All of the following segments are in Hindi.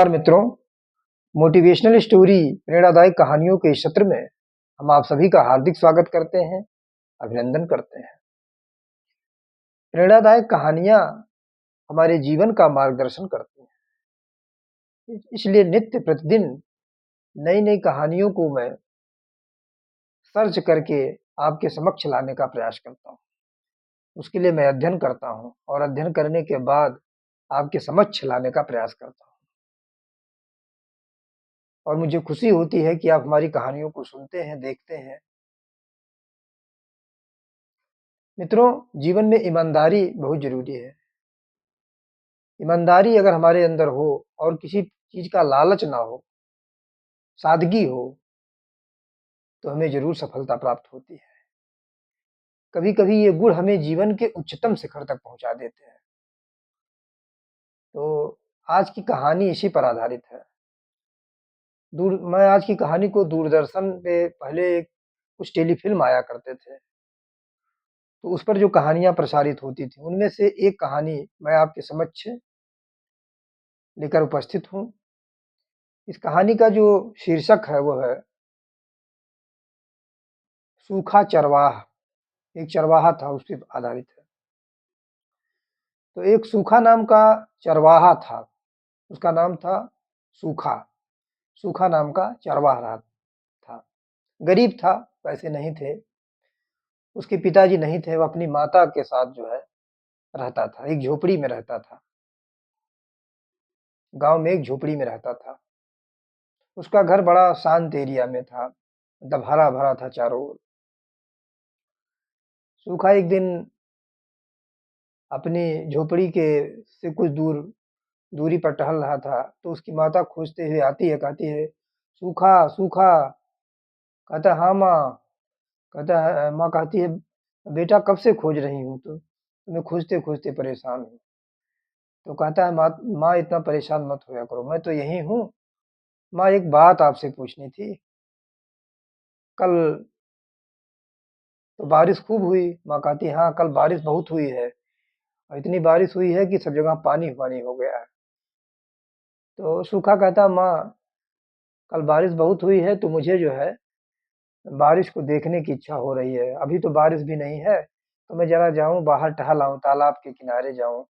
नमस्कार मित्रों, मोटिवेशनल स्टोरी प्रेरणादायक कहानियों के इस सत्र में हम आप सभी का हार्दिक स्वागत करते हैं, अभिनंदन करते हैं। प्रेरणादायक कहानियाँ हमारे जीवन का मार्गदर्शन करती हैं। इसलिए नित्य प्रतिदिन नई-नई कहानियों को मैं सर्च करके आपके समक्ष लाने का प्रयास करता हूँ। उसके लिए मैं अध्ययन करता हूँ और अध्ययन करने के बाद आपके समक्ष लाने का प्रयास करता हूँ। और मुझे खुशी होती है कि आप हमारी कहानियों को सुनते हैं, देखते हैं। मित्रों, जीवन में ईमानदारी बहुत ज़रूरी है। ईमानदारी अगर हमारे अंदर हो और किसी चीज़ का लालच ना हो, सादगी हो, तो हमें ज़रूर सफलता प्राप्त होती है। कभी-कभी ये गुण हमें जीवन के उच्चतम शिखर तक पहुँचा देते हैं। तो आज की कहानी इसी पर आधारित है। मैं आज की कहानी को दूरदर्शन पे पहले कुछ टेलीफ़िल्म आया करते थे, तो उस पर जो कहानियाँ प्रसारित होती थी, उनमें से एक कहानी मैं आपके समक्ष लेकर उपस्थित हूँ। इस कहानी का जो शीर्षक है वो है सूखा चरवाहा। एक चरवाहा था उस पे आधारित है। तो एक सूखा नाम का चरवाहा था, उसका नाम था सूखा। सूखा नाम का चरवाहा था। गरीब था, पैसे नहीं थे। उसके पिताजी नहीं थे, वो अपनी माता के साथ जो है रहता था, एक झोपड़ी में रहता था। गाँव में एक झोपड़ी में रहता था। उसका घर बड़ा शांत एरिया में था, मतलब हरा-भरा था चारों ओर। सूखा एक दिन अपनी झोपड़ी के से कुछ दूरी पर टहल रहा था, तो उसकी माता खोजते हुए आती है, कहती है, "सूखा, सूखा।" कहता है, "हाँ, माँ।" कहता है माँ कहती है, "बेटा कब से खोज रही हूँ तुम्हें खोजते-खोजते परेशान हूँ।" तो कहता है, "माँ इतना परेशान मत होया करो, मैं तो यहीं हूँ। माँ एक बात आपसे पूछनी थी, कल तो बारिश खूब हुई।" माँ कहती है, "हाँ, कल बारिश बहुत हुई है और इतनी बारिश हुई है कि सब जगह पानी-पानी हो गया है।" तो सूखा कहता है, "माँ, कल बारिश बहुत हुई है तो मुझे जो है बारिश को देखने की इच्छा हो रही है। अभी तो बारिश भी नहीं है, तो मैं ज़रा जाऊँ बाहर टहल आऊँ, तालाब के किनारे जाऊँ,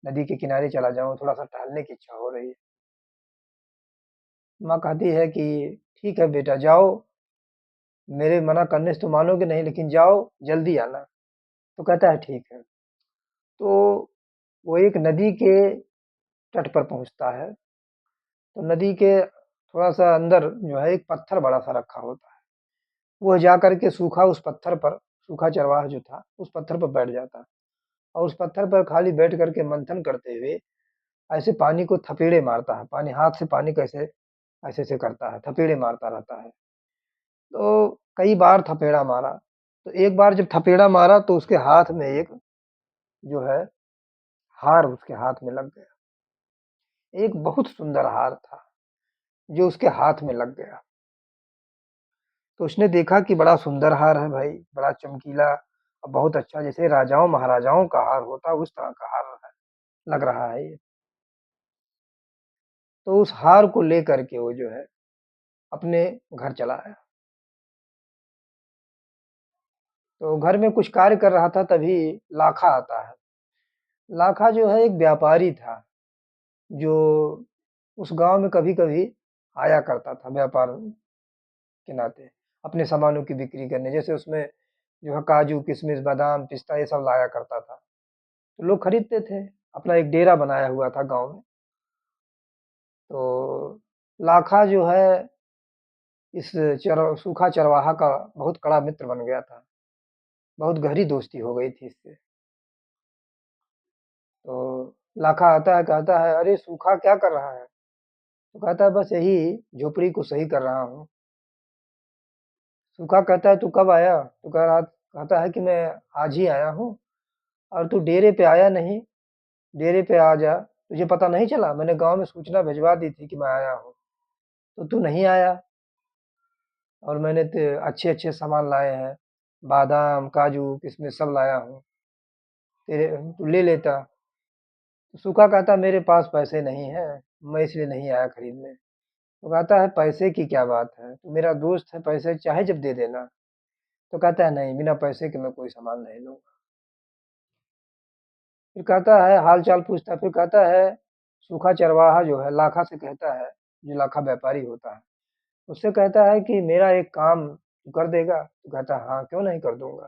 नदी के किनारे चला जाऊँ, थोड़ा-सा टहलने की इच्छा हो रही है।" माँ कहती है कि ठीक है बेटा जाओ, मेरे मना करने से तो मानोगे नहीं लेकिन जाओ, जल्दी आना। तो कहता है ठीक है। तो वो एक नदी के तट पर पहुँचता है, तो नदी के थोड़ा-सा अंदर जो है एक पत्थर बड़ा-सा रखा होता है। वो जाकर के सूखा चरवाहा जो था, उस पत्थर पर बैठ जाता है और उस पत्थर पर खाली बैठ कर के मंथन करते हुए ऐसे पानी को थपेड़े मारता है। पानी हाथ से पानी को ऐसे-ऐसे करता है, थपेड़े मारता रहता है। तो कई बार थपेड़ा मारा, तो एक बार जब थपेड़ा मारा तो उसके हाथ में एक जो है हार उसके हाथ में लग गया। एक बहुत सुंदर हार था, जो उसके हाथ में लग गया। तो उसने देखा कि बड़ा सुंदर हार है भाई, बड़ा चमकीला और बहुत अच्छा जैसे राजाओं-महाराजाओं का हार होता है, उस तरह का हार है, लग रहा है ये। तो उस हार को लेकर के वो जो है अपने घर चला आया। तो घर में कुछ कार्य कर रहा था तभी लाखा आता है। लाखा जो है एक व्यापारी था, जो उस गाँव में कभी-कभी आया करता था व्यापार के नाते, अपने सामानों की बिक्री करने। जैसे उसमें जो है काजू, किशमिश, बादाम, पिस्ता ये सब लाया करता था। तो लोग खरीदते थे, अपना एक डेरा बनाया हुआ था गाँव में। तो लाखा जो है इस सूखा चरवाहा का बहुत कड़ा मित्र बन गया था, बहुत गहरी दोस्ती हो गई थी इससे। तो लाखा आता है, कहता है, "अरे! सूखा क्या कर रहा है?" तो कहता है, "बस यही झोपड़ी को सही कर रहा हूँ।" सूखा कहता है, "तू कब आया?" तो कहता है कि मैं आज ही आया हूँ और तू डेरे पे आया नहीं, डेरे पे आ जा, तुझे पता नहीं चला? मैंने गाँव में सूचना भिजवा दी थी कि मैं आया हूँ, तो तू नहीं आया और मैंने ते अच्छे-अच्छे सामान लाए हैं, बादाम, काजू, किशमिश सब लाया हूँ, तेरे तू ले लेता। तो सूखा कहता मेरे पास पैसे नहीं हैं, मैं इसलिए नहीं आया खरीदने। तो कहता है पैसे की क्या बात है, तू मेरा दोस्त है, पैसे चाहे जब दे देना। तो कहता है नहीं, बिना पैसे के मैं कोई सामान नहीं लूँगा। फिर कहता है हाल चाल पूछता है, फिर कहता है सूखा चरवाहा जो है लाखा से कहता है, जो लाखा व्यापारी होता है, उससे कहता है कि मेरा एक काम तू कर देगा? तो कहता है हाँ, क्यों नहीं कर दूंगा।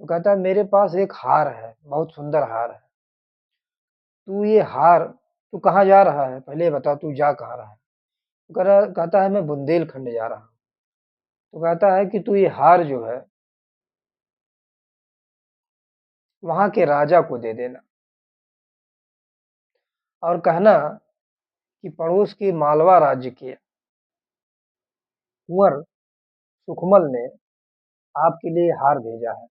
तो कहता है मेरे पास एक हार है, बहुत सुंदर हार है। तू ये हार, तू कहाँ जा रहा है पहले ये बता, तू जा कहाँ रहा है। तो कहता है मैं बुंदेलखंड जा रहा हूँ। तो कहता है कि तू ये हार जो है वहां के राजा को दे देना, और कहना कि पड़ोस के मालवा राज्य के कुंवर सुखमल ने आपके लिए हार भेजा है।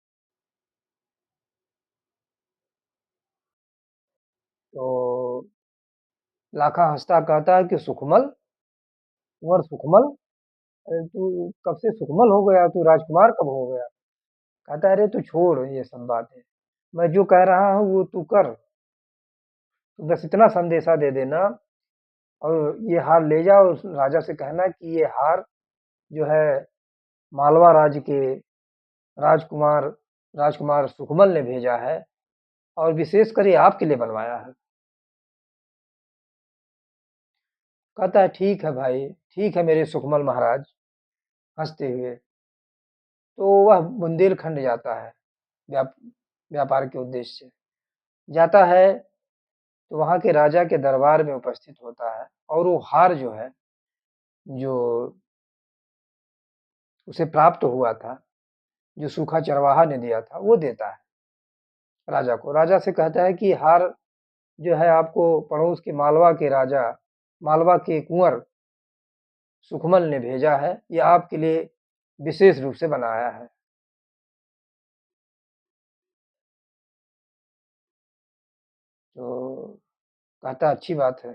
तो लाखा हंसता कहता है कि सुखमल, कुंवर सुखमल, अरे तू कब से सुखमल हो गया, तू राजकुमार कब हो गया। कहता है अरे तू छोड़ ये सब बातें, मैं जो कह रहा हूँ वो तू कर। तू बस इतना संदेशा दे देना, और ये हार ले जाओ, उस राजा से कहना कि ये हार जो है मालवा राज्य के राजकुमार राजकुमार सुखमल ने भेजा है, और विशेष कर ये आपके लिए बनवाया है। कहता है ठीक है भाई, ठीक है मेरे सुखमल महाराज, हंसते हुए। तो वह बुंदेलखंड जाता है, व्याप, व्यापार के उद्देश्य से जाता है। तो वहाँ के राजा के दरबार में उपस्थित होता है, और वो हार जो है, जो उसे प्राप्त हुआ था, जो सूखा चरवाहा ने दिया था, वो देता है राजा को। राजा से कहता है कि हार जो है आपको पड़ोस के मालवा के राजा, मालवा के कुंवर सुखमल ने भेजा है, ये आपके लिए विशेष रूप से बनाया है। तो कहता है अच्छी बात है,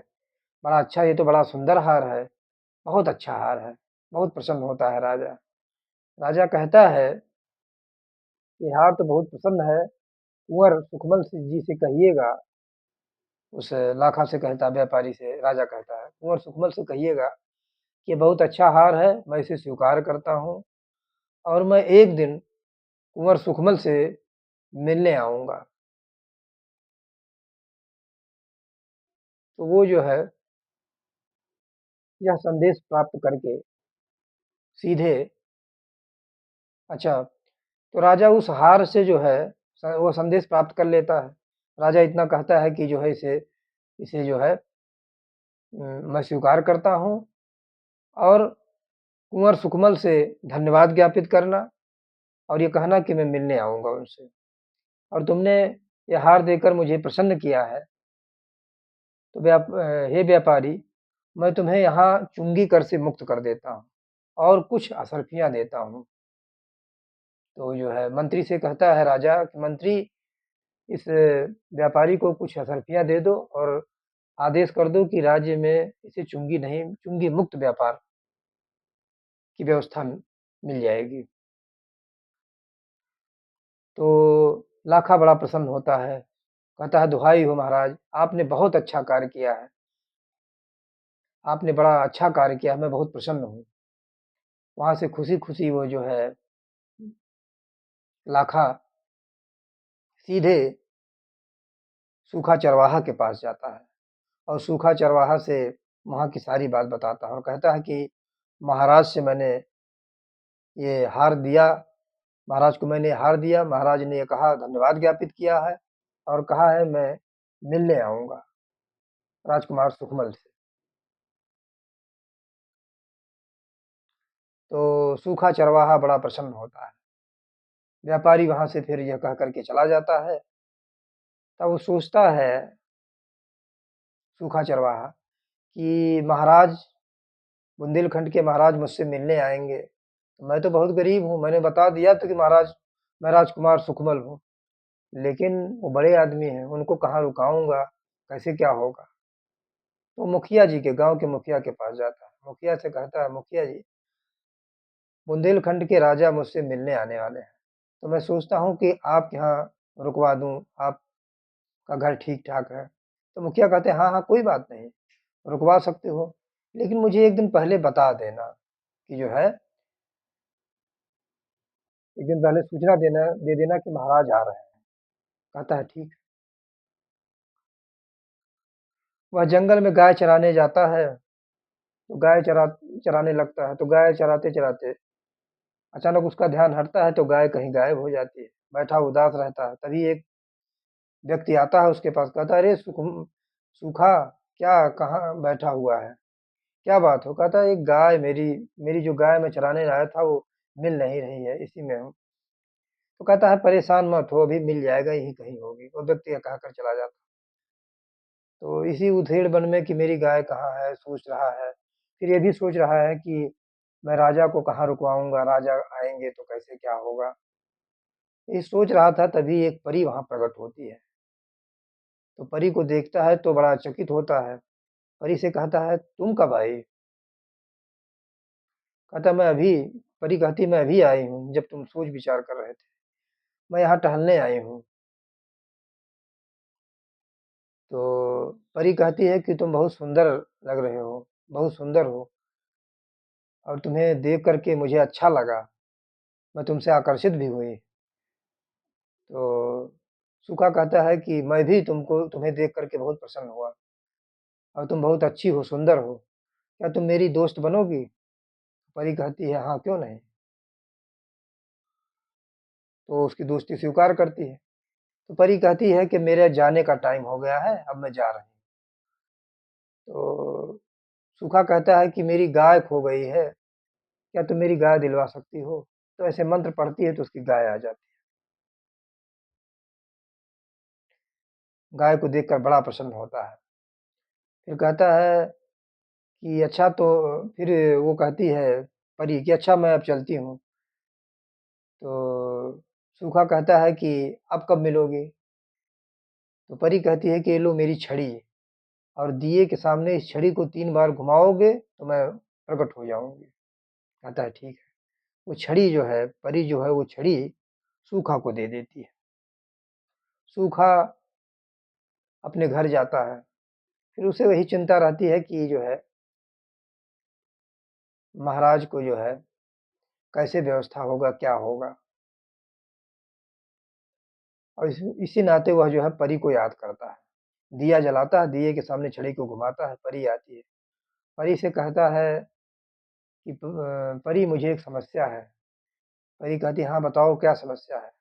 बड़ा अच्छा, ये तो बड़ा सुंदर हार है, बहुत अच्छा हार है। बहुत प्रसन्न होता है राजा। राजा कहता है कि हार तो बहुत पसंद है, कुंवर सुखमल जी से कहिएगा, उस लाखा से कहता, व्यापारी से राजा कहता है कुंवर सुखमल से कहिएगा कि बहुत अच्छा हार है, मैं इसे स्वीकार करता हूँ, और मैं एक दिन कुंवर सुखमल से मिलने आऊँगा। तो वो जो है यह संदेश प्राप्त करके सीधे, अच्छा, तो राजा उस हार से जो है वो संदेश प्राप्त कर लेता है। राजा इतना कहता है कि जो है इसे इसे जो है मैं स्वीकार करता हूँ, और कुंवर सुकमल से धन्यवाद ज्ञापित करना, और ये कहना कि मैं मिलने आऊँगा उनसे, और तुमने ये हार देकर मुझे प्रसन्न किया है। तो हे व्यापारी, मैं तुम्हें यहाँ चुंगी कर से मुक्त कर देता हूँ, और कुछ अशर्फियाँ देता हूँ। तो जो है मंत्री से कहता है राजा कि मंत्री, इस व्यापारी को कुछ अशर्फियाँ दे दो, और आदेश कर दो कि राज्य में इसे चुंगी नहीं, चुंगी मुक्त व्यापार की व्यवस्था मिल जाएगी। तो लाखा बड़ा प्रसन्न होता है, कहता है दुहाई हो महाराज, आपने बहुत अच्छा कार्य किया है, आपने बड़ा अच्छा कार्य किया है, मैं बहुत प्रसन्न हूँ। वहाँ से खुशी-खुशी वो जो है लाखा सीधे सूखा चरवाहा के पास जाता है, और सूखा चरवाहा से वहाँ की सारी बात बताता है, और कहता है कि महाराज से मैंने ये हार दिया, महाराज को मैंने हार दिया, महाराज ने ये कहा, धन्यवाद ज्ञापित किया है, और कहा है मैं मिलने आऊँगा राजकुमार सुखमल से। तो सूखा चरवाहा बड़ा प्रसन्न होता है। व्यापारी वहाँ से फिर यह कह कर के चला जाता है। तब वो सोचता है सूखा चरवाहा कि महाराज, बुंदेलखंड के महाराज मुझसे मिलने आएँगे, तो मैं तो बहुत गरीब हूँ, मैंने बता दिया था कि महाराज मैं राजकुमार सुखमल हूँ, लेकिन वो बड़े आदमी हैं, उनको कहाँ रुकाऊँगा, कैसे क्या होगा? तो मुखिया जी के, गाँव के मुखिया के पास जाता है। मुखिया से कहता है, मुखिया जी, बुंदेलखंड के राजा मुझसे मिलने आने वाले हैं, तो मैं सोचता हूँ कि आपके यहाँ रुकवा दूँ, आपका घर ठीक-ठाक है। तो मुखिया कहते हैं, हाँ, हाँ, कोई बात नहीं। रुकवा सकते हो, लेकिन मुझे एक दिन पहले बता देना कि जो है एक दिन पहले सूचना दे देना कि महाराज आ रहे हैं। कहता है ठीक। वह जंगल में गाय चराने जाता है, तो गाय चराने लगता है, तो गाय चराते-चराते अचानक उसका ध्यान हटता है तो गाय कहीं गायब हो जाती है। बैठा उदास रहता है, तभी एक व्यक्ति आता है उसके पास, कहता है, "अरे सूखा, क्या कहाँ बैठा हुआ है? क्या बात हो?" कहता है, "एक गाय मेरी मेरी जो गाय मैं चराने आया था वो मिल नहीं रही है, इसी में हूँ।" तो कहता है, "परेशान मत हो, अभी मिल जाएगा, यहीं कहीं होगी।" वो व्यक्ति कहकर चला जाता है। तो इसी उधेड़-बुन में कि मेरी गाय कहाँ है, सोच रहा है। फिर ये भी सोच रहा है कि मैं राजा को कहाँ रुकवाऊँगा, राजा आएँगे तो कैसे क्या होगा? ये सोच रहा था तभी एक परी वहाँ प्रकट होती है। तो परी को देखता है तो बड़ा चकित होता है। परी से कहता है, "तुम कब आई?" कहता, "मैं अभी" परी कहती, "मैं अभी आई हूँ, जब तुम सोच विचार कर रहे थे। मैं यहाँ टहलने आई हूँ।" तो परी कहती है कि तुम बहुत सुंदर लग रहे हो, बहुत सुंदर हो और तुम्हें देख कर के मुझे अच्छा लगा। मैं तुमसे आकर्षित भी हुई। तो सूखा कहता है कि मैं भी तुम्हें देख कर के बहुत प्रसन्न हुआ और तुम बहुत अच्छी हो, सुंदर हो। क्या तुम मेरी दोस्त बनोगी? परी कहती है, हाँ, क्यों नहीं? तो उसकी दोस्ती स्वीकार करती है। तो परी कहती है कि मेरे जाने का टाइम हो गया है, अब मैं जा रही हूँ। तो सूखा कहता है कि मेरी गाय खो गई है, क्या तुम मेरी गाय दिलवा सकती हो? तो ऐसे मंत्र पढ़ती है तो उसकी गाय आ जाती है। गाय को देखकर बड़ा प्रसन्न होता है। फिर कहता है कि अच्छा तो फिर वो कहती है परी कि अच्छा मैं अब चलती हूँ। तो सूखा कहता है कि अब कब मिलोगी? तो परी कहती है कि ये लो मेरी छड़ी और दिए के सामने इस छड़ी को 3 बार घुमाओगे तो मैं प्रकट हो जाऊँगी। कहता है ठीक है। वो छड़ी जो है परी जो है वो छड़ी सूखा को दे देती है। सूखा अपने घर जाता है। फिर उसे वही चिंता रहती है कि जो है महाराज को जो है कैसे व्यवस्था होगा, क्या होगा? और इसी नाते वह जो है परी को याद करता है। दिया जलाता है, दिए के सामने छड़ी को घुमाता है, परी आती है। परी से कहता है कि परी मुझे एक समस्या है। परी कहती है, हाँ बताओ क्या समस्या है?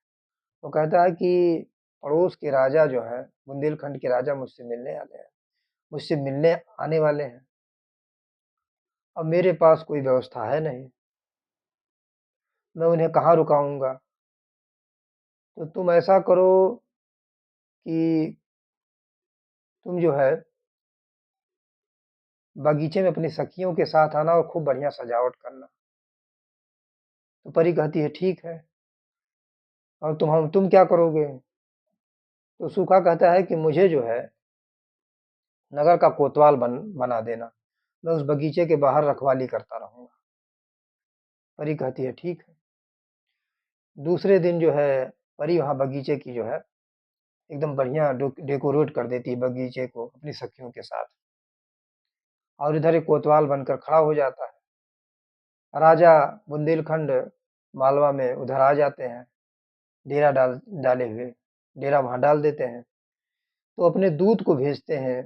वो कहता है कि पड़ोस के राजा जो हैं, बुंदेलखंड के राजा मुझसे मिलने आने वाले हैं। अब मेरे पास कोई व्यवस्था है नहीं, मैं उन्हें कहाँ रुकाऊँगा? तो तुम ऐसा करो कि तुम जो है बगीचे में अपनी सखियों के साथ आना और खूब बढ़िया सजावट करना। तो परी कहती है ठीक है और तुम क्या करोगे? तो सूखा कहता है कि मुझे जो है नगर का कोतवाल बना देना। मैं उस बगीचे के बाहर रखवाली करता रहूँगा। परी कहती है ठीक है। दूसरे दिन जो है परी वहाँ बगीचे की जो है एकदम बढ़िया डेकोरेट कर देती है बगीचे को अपनी सखियों के साथ और इधर एक कोतवाल बनकर खड़ा हो जाता है। राजा बुंदेलखंड मालवा में उधर आ जाते हैं डेरा डाले हुए डेरा वहाँ डाल देते हैं। तो अपने दूत को भेजते हैं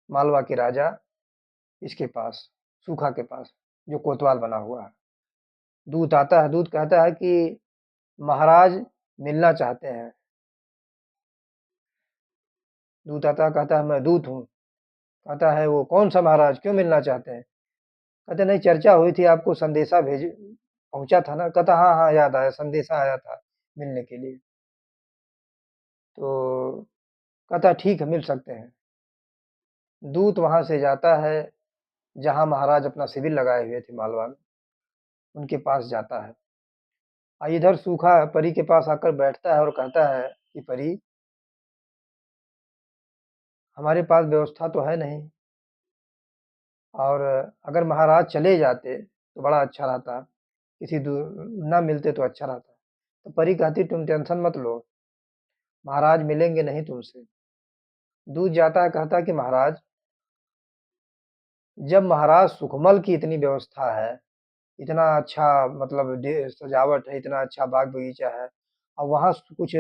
मालवा के राजा इसके पास सूखा के पास जो कोतवाल बना हुआ है। दूत आता है, दूत कहता है कि महाराज मिलना चाहते हैं। दूत आता है कहता है मैं दूत हूँ। कहता है वो कौन सा महाराज क्यों मिलना चाहते हैं? कहते नहीं चर्चा हुई थी आपको संदेशा भेज पहुंचा था ना? कहता हाँ हाँ याद आया संदेशा आया था मिलने के लिए। तो कहता ठीक है मिल सकते हैं। दूत वहां से जाता है जहां महाराज अपना शिविर लगाए हुए थे मालवा में उनके पास जाता है। इधर सूखा परी के पास आकर बैठता है और कहता है कि परी हमारे पास व्यवस्था तो है नहीं और अगर महाराज चले जाते तो बड़ा अच्छा रहता किसी ना मिलते तो अच्छा रहता। तो परी कहती तुम टेंशन मत लो महाराज मिलेंगे नहीं तुमसे। दूत जाता है कहता है कि महाराज जब महाराज सुखमल की इतनी व्यवस्था है, इतना अच्छा मतलब सजावट है, इतना अच्छा बाग बगीचा है, और वहाँ कुछ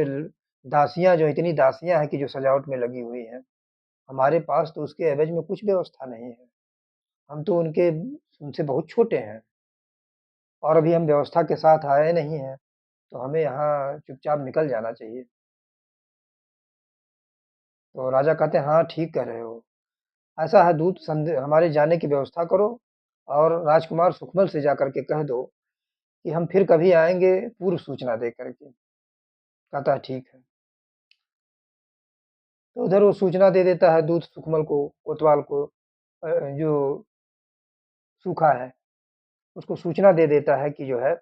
दासियां जो इतनी दासियां हैं कि जो सजावट में लगी हुई हैं, हमारे पास तो उसके एवज में कुछ व्यवस्था नहीं है। हम तो उनसे बहुत छोटे हैं, और अभी हम व्यवस्था के साथ आए नहीं हैं, तो हमें यहाँ चुपचाप निकल जाना चाहिए। तो राजा कहते हैं, हाँ ठीक कह रहे हो। ऐसा है, दूत हमारे जाने की व्यवस्था करो, और राजकुमार सुखमल से जाकर के कह दो कि हम फिर कभी आएंगे पूर्व सूचना दे करके। कहता है ठीक है। तो उधर वो सूचना दे देता है दूत सुखमल को, कोतवाल को, जो सूखा है, उसको सूचना दे देता है कि जो है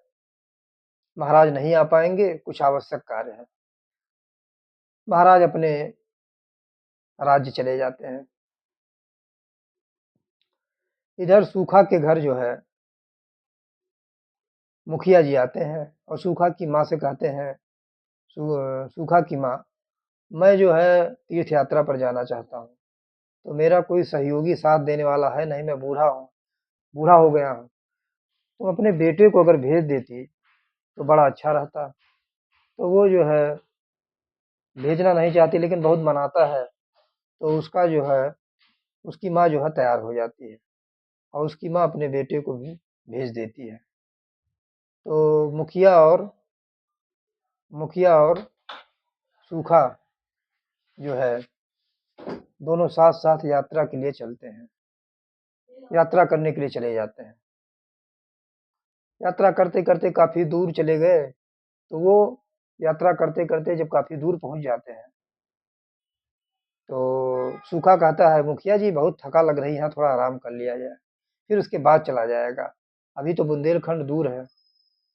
महाराज नहीं आ पाएंगे, कुछ आवश्यक कार्य है। महाराज अपने राज्य चले जाते हैं। इधर सूखा के घर जो है मुखिया जी आते हैं, और सूखा की माँ से कहते हैं, सूखा की माँ, मैं जो है तीर्थ यात्रा पर जाना चाहता हूँ, तो मेरा कोई सहयोगी साथ देने वाला है नहीं, मैं बूढ़ा हूँ, बूढ़ा हो गया हूँ। तुम अपने बेटे को अगर भेज देती तो बड़ा अच्छा रहता। तो वो जो है भेजना नहीं चाहती, लेकिन बहुत मनाता है। तो उसका जो है उसकी माँ जो है तैयार हो जाती है, और उसकी माँ अपने बेटे को भी भेज देती है। तो मुखिया और सूखा जो है दोनों साथ साथ यात्रा के लिए चलते हैं, यात्रा करने के लिए चले जाते हैं। यात्रा करते करते काफी दूर चले गए। तो वो यात्रा करते करते जब काफी दूर पहुंच जाते हैं, तो सूखा कहता है, मुखिया जी बहुत थका लग रही है, थोड़ा आराम कर लिया जाए, फिर उसके बाद चला जाएगा, अभी तो बुंदेलखंड दूर है।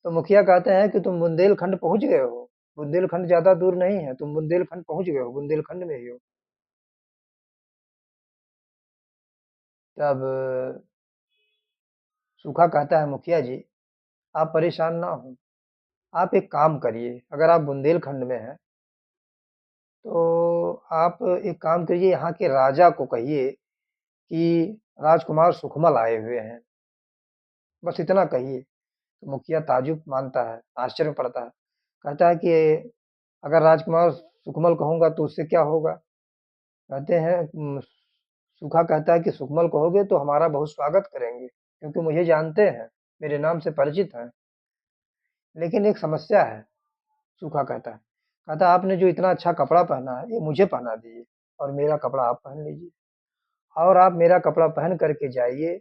तो मुखिया कहते हैं कि तुम बुंदेलखंड पहुंच गए हो, बुंदेलखंड ज्यादा दूर नहीं है, तुम बुंदेलखंड पहुंच गए हो, बुंदेलखंड में ही हो। तब सूखा कहता है, मुखिया जी आप परेशान ना हो, आप एक काम करिए, अगर आप बुंदेलखंड में हैं तो आप एक काम करिए, यहाँ के राजा को कहिए कि राजकुमार सुखमल आए हुए हैं, बस इतना कहिए। तो मुखिया ताजुब मानता है, आश्चर्य पड़ता है, कहता है कि अगर राजकुमार सुखमल कहूंगा तो उससे क्या होगा। कहते हैं सूखा कहता है कि सुखमल कहोगे तो हमारा बहुत स्वागत करेंगे, क्योंकि मुझे जानते हैं, मेरे नाम से परिचित हैं। लेकिन एक समस्या है, सूखा कहता आपने जो इतना अच्छा कपड़ा पहना है ये मुझे पहना दीजिए, और मेरा कपड़ा आप पहन लीजिए, और आप मेरा कपड़ा पहन करके जाइए,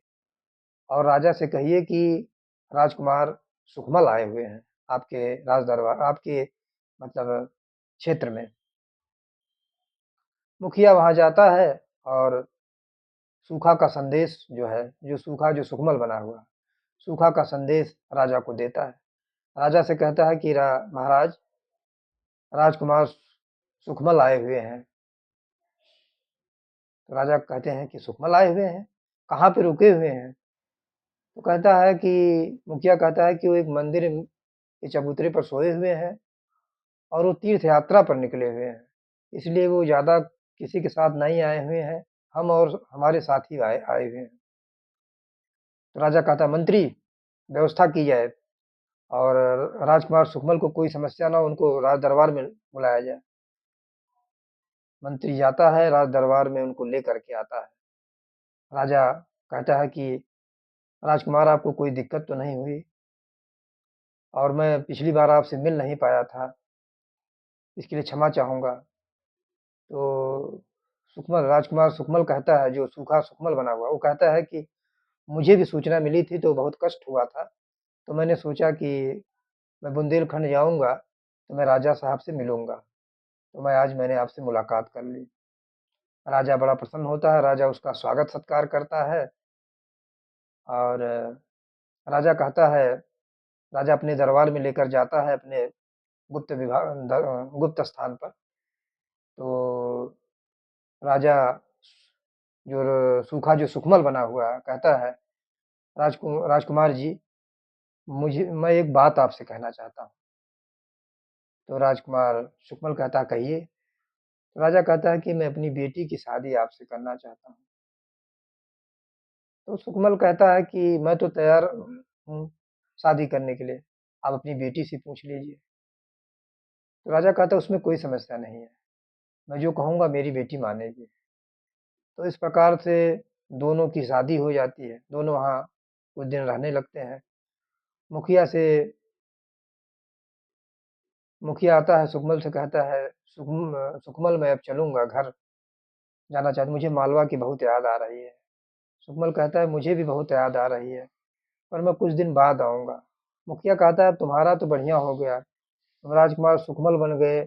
और राजा से कहिए कि राजकुमार सुखमल आए हुए हैं आपके राज दरबार, आपके मतलब क्षेत्र में। मुखिया वहां जाता है, और सूखा का संदेश जो है, जो सुखमल बना हुआ, सूखा का संदेश राजा को देता है। राजा से कहता है कि महाराज, राजकुमार सुखमल आए हुए हैं। तो राजा कहते हैं कि सुखमल आए हुए हैं, कहाँ पे रुके हुए हैं। तो कहता है कि मुखिया कहता है कि वो एक मंदिर के चबूतरे पर सोए हुए हैं, और वो तीर्थ यात्रा पर निकले हुए हैं, इसलिए वो ज़्यादा किसी के साथ नहीं आए हुए हैं, हम और हमारे साथ ही आए आए हुए हैं। तो राजा कहता है, मंत्री व्यवस्था की जाए, और राजकुमार सुखमल को कोई समस्या ना हो, उनको राज दरबार में बुलाया जाए। मंत्री जाता है राज दरबार में, उनको लेकर के आता है। राजा कहता है कि राजकुमार आपको कोई दिक्कत तो नहीं हुई, और मैं पिछली बार आपसे मिल नहीं पाया था, इसके लिए क्षमा चाहूँगा। तो राजकुमार सुखमल कहता है, जो सूखा सुखमल बना हुआ, वो कहता है कि मुझे भी सूचना मिली थी तो बहुत कष्ट हुआ था, तो मैंने सोचा कि मैं बुंदेलखंड जाऊँगा तो मैं राजा साहब से मिलूँगा, तो मैंने आपसे मुलाकात कर ली। राजा बड़ा प्रसन्न होता है, राजा उसका स्वागत सत्कार करता है, और राजा कहता है, राजा अपने दरबार में लेकर जाता है अपने गुप्त स्थान पर। तो राजा सूखा जो सुखमल बना हुआ है कहता है, राजकुमार जी, मैं एक बात आपसे कहना चाहता हूँ। तो राजकुमार सुखमल कहता है, कहिए। तो राजा कहता है कि मैं अपनी बेटी की शादी आपसे करना चाहता हूँ। तो सुकमल कहता है कि मैं तो तैयार हूँ शादी करने के लिए, आप अपनी बेटी से पूछ लीजिए। तो राजा कहता है उसमें कोई समस्या नहीं है, मैं जो कहूँगा मेरी बेटी मानेगी। तो इस प्रकार से दोनों की शादी हो जाती है, दोनों वहाँ कुछ दिन रहने लगते हैं। मुखिया से मुखिया आता है, सुकमल से कहता है, सुकमल मैं अब चलूँगा घर, जाना चाहता हूँ, मुझे मालवा की बहुत याद आ रही है। सुकमल कहता है मुझे भी बहुत याद आ रही है, पर मैं कुछ दिन बाद आऊँगा। मुखिया कहता है तुम्हारा तो बढ़िया हो गया, तुम राजकुमार सुकमल बन गए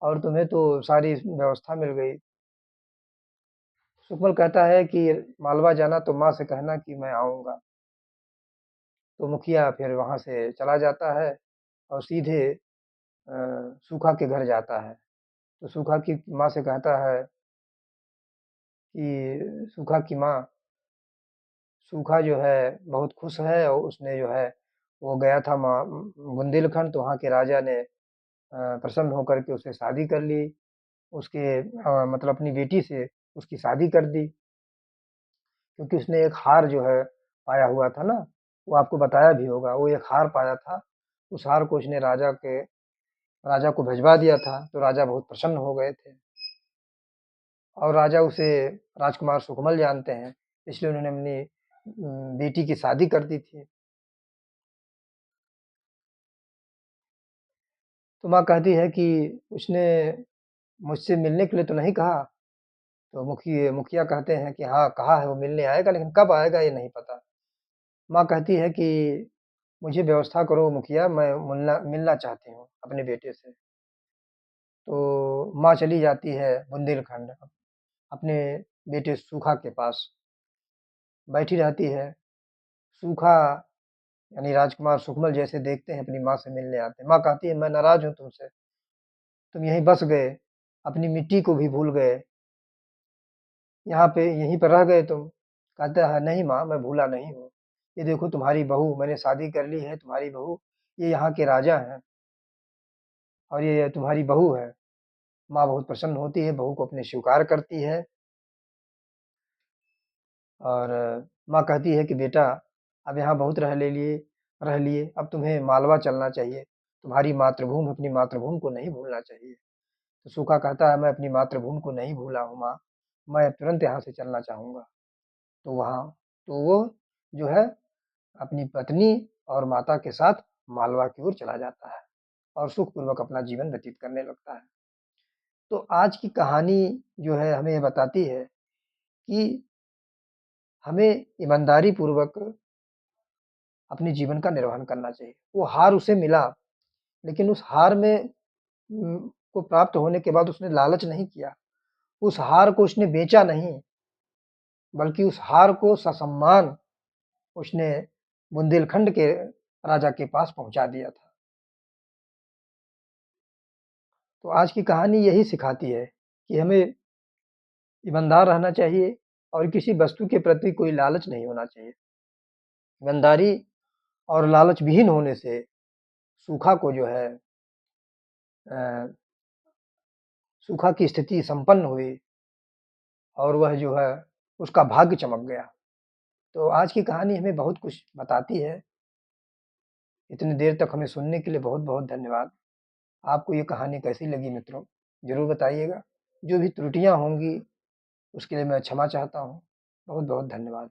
और तुम्हें तो सारी व्यवस्था मिल गई। सुकमल कहता है कि मालवा जाना तो माँ से कहना कि मैं आऊँगा। तो मुखिया फिर वहाँ से चला जाता है और सीधे सूखा के घर जाता है। तो सूखा की माँ से कहता है कि सूखा की माँ, सूखा जो है बहुत खुश है और उसने जो है वो गया था बुंदेलखंड, तो वहाँ के राजा ने प्रसन्न होकर के उससे शादी कर ली। उसके मतलब अपनी बेटी से उसकी शादी कर दी, क्योंकि उसने एक हार जो है पाया हुआ था ना, वो आपको बताया भी होगा, वो एक हार पाया था। उस हार को उसने राजा को भिजवा दिया था, तो राजा बहुत प्रसन्न हो गए थे और राजा उसे राजकुमार सुकमल जानते हैं, इसलिए उन्होंने अपनी बेटी की शादी कर दी थी। तो माँ कहती है कि उसने मुझसे मिलने के लिए तो नहीं कहा। तो मुखिया कहते हैं कि हाँ, कहा है वो मिलने आएगा, लेकिन कब आएगा ये नहीं पता। माँ कहती है कि मुझे व्यवस्था करो मुखिया, मैं मिलना मिलना चाहती हूँ अपने बेटे से। तो माँ चली जाती है बुंदेलखंड, अपने बेटे सूखा के पास बैठी रहती है। सूखा यानी राजकुमार सुकमल जैसे देखते हैं अपनी माँ से मिलने आते हैं। माँ कहती है मैं नाराज हूँ तुमसे, तुम यहीं बस गए, अपनी मिट्टी को भी भूल गए, यहाँ पे यहीं पर रह गए तुम। कहता है नहीं माँ, मैं भूला नहीं हूँ, ये देखो तुम्हारी बहू, मैंने शादी कर ली है, तुम्हारी बहू, ये यहाँ के राजा हैं और ये तुम्हारी बहू है। माँ बहुत प्रसन्न होती है, बहू को अपने स्वीकार करती है और माँ कहती है कि बेटा अब यहाँ बहुत रह लिए, अब तुम्हें मालवा चलना चाहिए, तुम्हारी मातृभूमि, अपनी मातृभूमि को नहीं भूलना चाहिए। तो सूखा कहता है मैं अपनी मातृभूमि को नहीं भूला हूँ माँ, मैं तुरंत यहाँ से चलना चाहूँगा। तो वहाँ तो वो जो है अपनी पत्नी और माता के साथ मालवा की ओर चला जाता है और सुखपूर्वक अपना जीवन व्यतीत करने लगता है। तो आज की कहानी जो है हमें ये बताती है कि हमें ईमानदारी पूर्वक अपने जीवन का निर्वहन करना चाहिए। वो हार उसे मिला, लेकिन उस हार में को प्राप्त होने के बाद उसने लालच नहीं किया। उस हार को उसने बेचा नहीं, बल्कि उस हार को ससम्मान उसने बुंदेलखंड के राजा के पास पहुँचा दिया था। तो आज की कहानी यही सिखाती है कि हमें ईमानदार रहना चाहिए और किसी वस्तु के प्रति कोई लालच नहीं होना चाहिए। ईमानदारी और लालच विहीन होने से सूखा को जो है अ, सूखा की स्थिति संपन्न हुई और वह जो है उसका भाग्य चमक गया। तो आज की कहानी हमें बहुत कुछ बताती है। इतनी देर तक हमें सुनने के लिए बहुत-बहुत धन्यवाद। आपको ये कहानी कैसी लगी मित्रों? ज़रूर बताइएगा। जो भी त्रुटियाँ होंगी उसके लिए मैं क्षमा चाहता हूँ। बहुत-बहुत धन्यवाद।